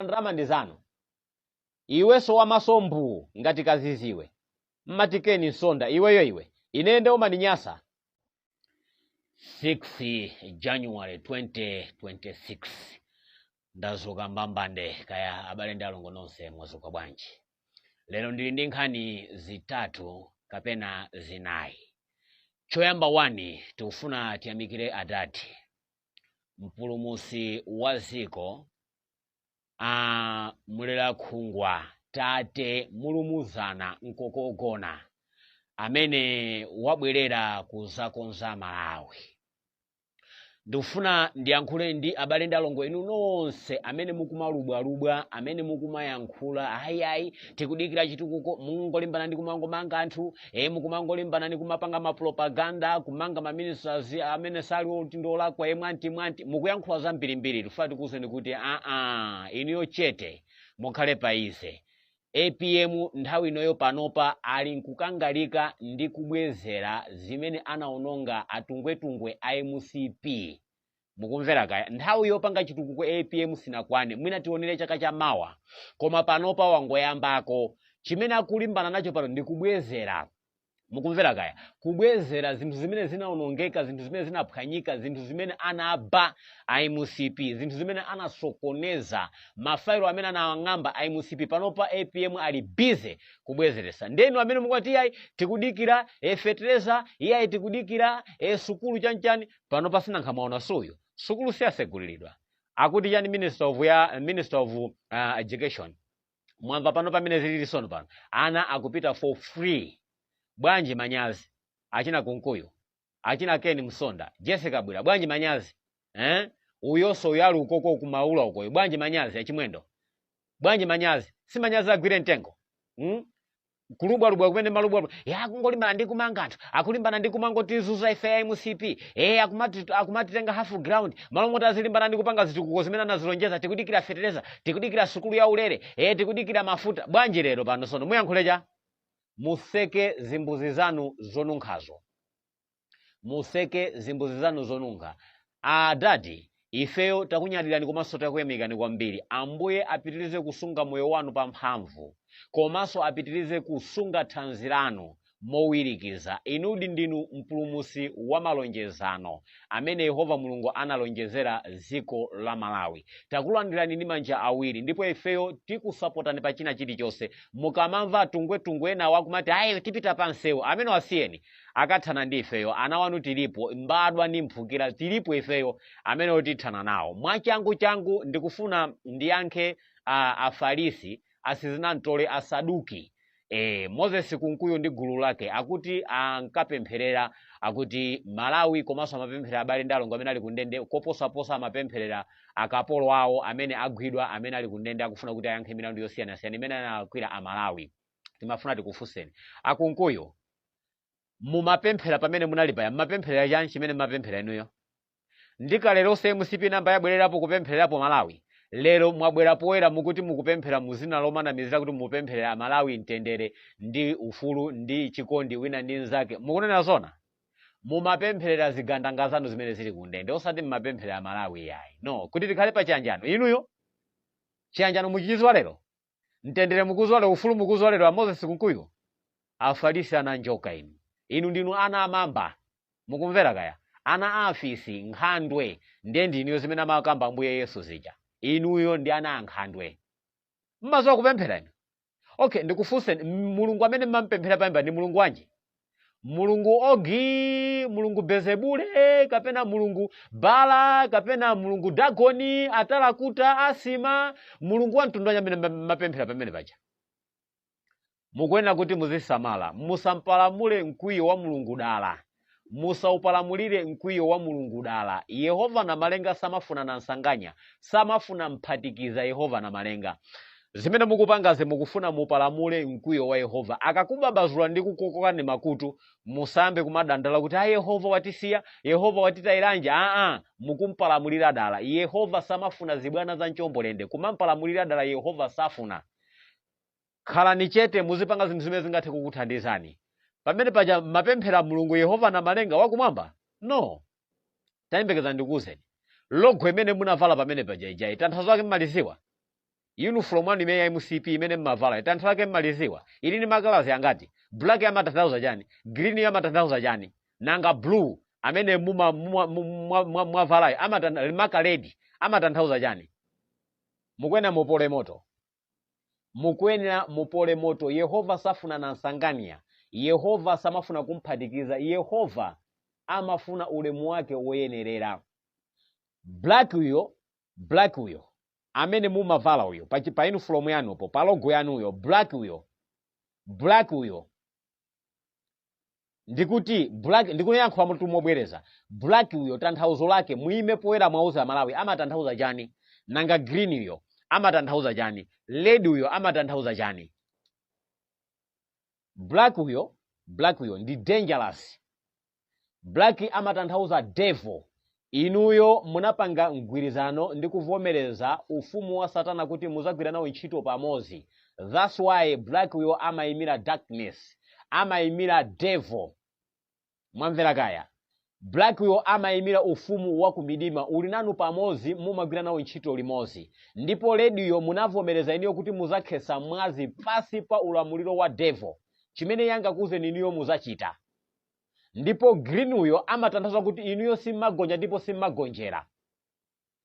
ndalama ndi zanu. Iwenso wamasombu ngati kaziziwe. Mmatikeni nsonda iwe. Inende umaninyasa. 6 January 2026. Ndazuka mbambande kaya abale ndi alongo nonse mwazuka bwanji. Lero ndili ndi nkhani zitatu kapena zinayi. Choyamba 1 tikufuna tiyamikire Adati, mpulumusi wa ziko, mulera khungwa tate mulumuzana nkokogona amene wabwerera kuzakonza Malawi. Ndikufuna ndiyankhule ndi abale ndi alongo inu nonse amene mukumalubwalubwa, amene mukumayankhula ayi tikudikira chitukuko, mungolimbana ndi kumangomanga anthu, mukumangolimbana ndi kumapanga mapropaganda, kumanga maministers amene sali otindola kwa mwanti mukuyankhula zambirimbiri. Tufuna tikuwuzeni kuti inuyo chete mukhale paize. APM nthawi inoyo panopa ali nkukangalika ndi kubwezera zimene anaononga atungwetungwe a MCP. Mukumvera kaya nthawi yopanga chitukuko APM sinakwane, mwina tionere chaka cha mawa, koma panopa wangoyambako. Chimene akulimbana nacho pano ndi kubwezera. Mukumvera kaya kubwezera zinthu zimene zinaonongeka, zinthu zimene zinaphwanyika, zinthu zimene anaba MCP, zinthu zimene anasokoneza mafailo amene anawang'amba MCP. Panopa APM ali busy kubwezeresa. Ndenu amene mukwati yayi tikudikira fetereza, yayi tikudikira sukulu chanchani, panopa sinankha maona suyo. Sukulu siyaseguliridwa. Akuti yani Minister of Education. Mwamva panopa amene zilili sono pano. Ana akupita for free. Bwanji manyazi, achina Kunkuyu, achina Ken Msonda, Jessica Bwira, bwanji manyazi. Uyoso yalu ukoko kumaula ukoyo, bwanji manyazi achimwendo. Bwanji manyazi, si manyazi agwire ntengo. Kulubwa kumene malubwa. Akungolimbana ndi kumanga anthu, akulimbana ndi kumangotizuza ife MCP. Akumati tenga half ground. Malomoti azilimbana ndi kupanga zitukuko zimene anazilonjeza, tikudikira fetereza, tikudikira sukulu ya ulere, tikudikira mafuta. Bwanji lero pano sono muyankhuleja. Museke zimbuzi zanu zonunkhazo. Museke zimbuzi zanu zonunkha. Adati, ifeyo takunyadira komanso takuyamikani kwambiri. Ambuye apitirize kusunga moyo wanu pamphamvu, komanso apitirize kusunga thanzi lanu mowirikiza. Inudi ndinu mpulumusi wa malonjezano amene Yehova Mulungu analonjezera ziko la Malawi. Takulandirani ndi manja awiri, ndipo ifeyo tikusapotani pa china chilichonse. Mukamamva tungwe ena wakumati ayi tipita pansewu, amene wasiyeni akathana ndi ifeyo. Ana wanu tilipo, mbadwa ndi mphukira tilipo ifeyo amene otithana nawo. Mwachangu ndikufuna ndiyankhe Afarisi, Asizinantole, Asaduki. Moses Kunkuyu ndi gulu lake akuti ankapempherera akuti Malawi komanso amapempherera abale ndi alongo amene ali kundende, koposaposa amapempherera akapolo awo amene agwidwa, amene ali kundende, akufuna kuti ayankhe milandu yosiyanasiyana imene anakwira Amalawi. Timafuna tikufunseni Akunkuyu, mumapemphera pamene munali paya, mumapempherera chani chimene mumapemphera inuyo? Ndikalero MCP namba yabwererapo kupemphererapo Malawi. Lero mwabwera poera mukuti mukupemphera muzina lomanamizira kuti mupempherera Malawi mtendere ndi ufulu ndi chikondi wina ndi nzake. Mukunena zona? Mumapempherera zigandanga zanu zimene zili kundende, osati mumapempherera Malawi yayi. No, kuti tikhale pa chiyanjano. Inuyo chiyanjano muchizwa lero. Mtendere mukuzwa lero, ufulu mukuzwa lero. Moses Kunkuyu, Afarisi ananjoka inu. Inu ndinu ana amamba. Mukumvera kaya? Ana afisi, nkhandwe, ndendi iniyo zimene amakamba Ambuye Yesu zija. Inuyo ndi ana ankhandwe. Mmazo kupemphera inu. Okay, ndikufunseni, Mulungu amene mmapemphera pamba ndi Mulungu wanji? Mulungu Ogi, Mulungu Bezebule, kapena Mulungu Bala, kapena Mulungu Dagoni, Atalakuta, Asima, Mulungu wa mtundu amene mmapemphera pamene paja. Mukwena kuti muzisamala, musampalamule mkwiyo wa Mulungu dala. Musaupalamulire mkwiyo wa Mulungu dala. Yehova na malenga samafuna na nsanganya, samafuna mphatikiza Yehova na malenga. Zimene mukupangaze mukufuna mupalamule mkwiyo wa Yehova. Akakubabazula ndi kukokokani makutu, musambe kumadandala kuti Yehova watisiya, Yehova watitayiranja. Mukumpalamulira dala. Yehova samafuna zibwana za nchombolende, kumampalamulira dala Yehova safuna. Khalani chete muzipanga zinthu zimene zingathe kukuthandizani. Pamene paja mapemphera Mulungu Yehova na malenga wakumwamba? No. Tayembekeza ndikuwuzeni. Logo imene munavala pamene paja ijayi tanthauzo lake mmaliziwa. uniform wanu imene ya MCP imene mmavala tanthu lake mmaliziwa ili ni makalazi angati? Black amatanthauza chani, green amatanthauza chani, nanga blue amene mwavala maka red amatanthauza chani? Mukwena mupole moto, mukwena mupole moto. Yehova safuna nansangania, Yehova samafuna kumphatikiza, Yehova amafuna ulemu wake woyenerera. Black uyo amene mumavala uyo pa uniform yanupo pa logo yanu uyo black uyo ndikuti black ndikuyankhula mutu mobwereza. Black uyo tanthauzo lake muime poyera mwauza Malawi amatanthauza chani, nanga green uyo amatanthauza chani, red uyo amatanthauza chani? Black uyo ndi dangerous. Black amatanthauza devil. Inuyo munapanga mgwirizano ndi kuvomereza ufumu wa Satana kuti muzagwira nawo ntchito pamodzi. That's why black uyo amaimira darkness, amaimira devil. Mwamvera kaya? Black uyo amaimira ufumu wa kumidima, uli nanu pamodzi mumagwira nawo ntchito limodzi. Ndipo red uyo munavomereza iniyo kuti muzakhesa mwazi pasi pa ulamuliro wa devil, chimene yangakuze niyo muzachita. Ndipo green uyo amatanthauza kuti inuyo simmagonja ndipo simmagonjera,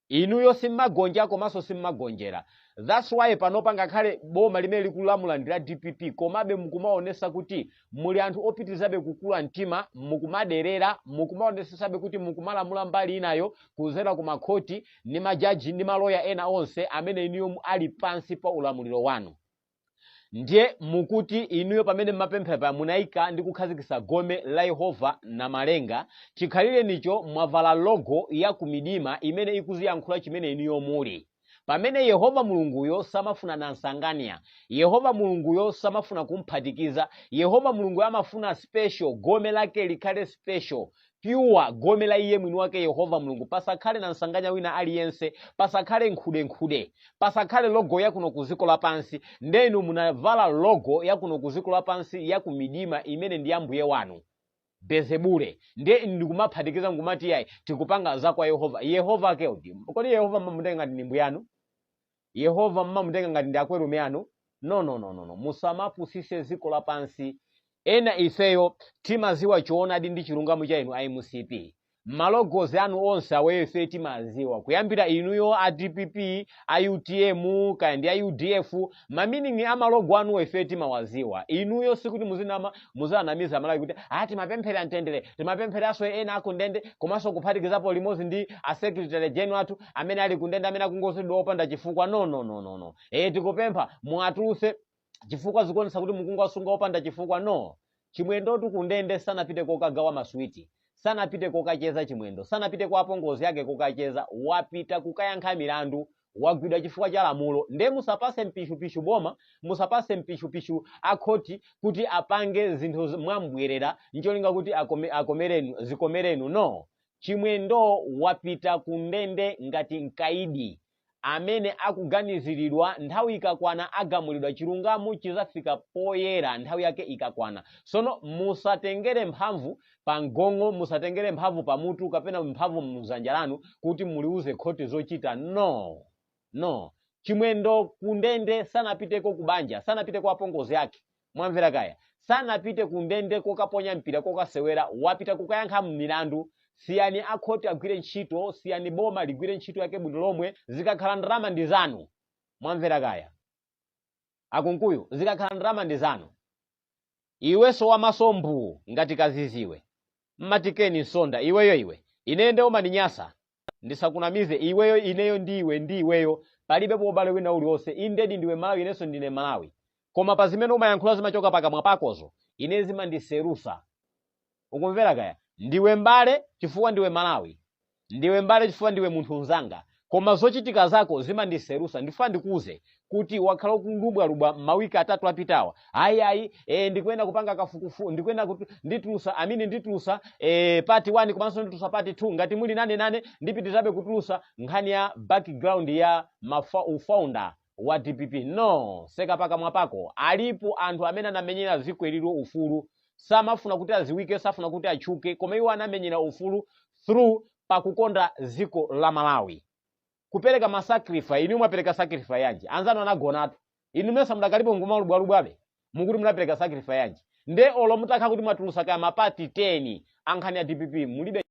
inuyo simmagonja komanso simmagonjera. That's why panopa ngakhale boma limene likulamula ndi la DPP komabe mukumaonesa kuti muli anthu opitizabe kukula mtima, mukumaderera, mukumaonesabe kuti mukumalamula mbali inayo kuzera ku makhoti ndi majaji ndi maloya ena onse amene inuyo ali pansi pa ulamuliro wanu. Ndiye mukuti inuyo pamene mmapemphera munayika ndi kukhazikisa gome la Yehova na malenga, chikhalire nicho mwavala logo ya kumidima imene ikuziyankhula chimene inuyo muli. Pamene Yehova mulunguyo samafuna nansangania, Yehova mulunguyo samafuna kumphatikiza, Yehova mulungu amafuna special, gome lake likhale special, pure gome la iye mwini wake Yehova mulungu. Pasakhale nansanganya wina aliyense, pasakhale nkhude, pasakhale logo ya kuno kuziko lapansi. Ndenu munavala logo ya kuno kuziko lapansi ya kumidima imene ndi ambuye wanu Bezebule. Ndiye ndikumaphatikiza ngumati yayi tikupanga za kwa Yehova. Yehova akeoti kodi Yehova mmamutenga ngati ndi mbuyanu? Yehova mmamutenga ngati ndi akwerume anu? No. Musamapusise ziko lapansi. Ena ifeyo timaziwa choonadi ndi chilungamo cha inu IMCP. Malogozi anu onse aweyo ife timaziwa. Kuyambira inuyo a DPP, a UTM, kandi a UDF, maminingi amalogo anu ife timawaziwa. Inuyo sikuti muzanamiza Malawi kuti timapemphera mtendere, timapemphera aso ena akundende, komanso kuphatikizapo limodzi ndi a secretary general athu amene ali kundende amene akungozedwa opanda chifukwa. No. Tikupempha muatuluse chifukwa zikuonesa kuti mukungosunga opanda chifukwa. No. Chimwendo tukundende sanapite kokagawa maswiti, sanapite kokacheza chimwendo, sanapite kwa apongozi yake kokacheza, wapita kukayankha milandu, wagwidwa chifukwa cha lamulo. Nde musapase mpishu boma, musapase mpishu akhoti kuti apange zinthu mwambwerera ncholinga kuti zikomerenu. No. Chimwendo wapita kundende ngati mkaidi amene akuganiziridwa nthawi ikakwana agamulidwa, chilungamo chizafika poyera nthawi yake ikakwana. Sono musatengere mphamvu pa ngongo, musatengere mphamvu pa mutu kapena mphamvu muzanja lanu kuti muliuze khoti zochita. No. Chimwendo kundende sanapiteko kubanja, sanapite kwa apongozi yake. Mwamvera kaya? Sanapite kundende kokaponya mpira kokasewera, wapita kukayankha milandu. Siyani akhoti agwire ntchito, siyani boma ligwire ntchito yake bwino lomwe, zikakhala ndalama ndi zanu. Mwamvera kaya? Akunkuyu, zikakhala ndalama ndi zanu. Iweso wamasombu ngati kaziziwe, mmatikeni nsonda iweyo ineyo nde umaninyasa ndisakunamize iweyo, ineyo ndi iweyo, palibe pobale wina uliwonse. Indedi ndiwe Malawi, inenso ndine Malawi. Koma pa zimene umayankhula zimachoka pakamwa pakozo, ine zimandiserusa. Ukumvera kaya? Ndiwe mbale chifukwa ndiwe Malawi, ndiwe mbale chifukwa ndiwe munthu mzanga, koma zochitika zako zimandiserusa. Ndifuna ndikuze kuti wakhala kundubwa mawiki atatu apitawa, ayi ndikuenda kupanga kafukufu, ndikuenda kuti nditulusa part 1 komanso nditulusa part 2. Ngati muli nane ndipitizabe kutulusa nkhani ya background ya ufounder wa DPP. No, seka pakamwa pako. Alipo anthu amene anamenyera zikweliro ufulu, samafuna kuti aziwike, safuna kuti achuke, koma iwo anamenyera ufulu through pakukonda ziko la Malawi. kupereka masacrifice inu mwapereka sacrifice yanji anzanu anagonatu inu mesa mudakalipo ngumalubwalubwabe mukuti munapereka sacrifice yanji nde olo mutakha kuti mwatulusa kaya mapati 10 ankhani ya DPP mulibe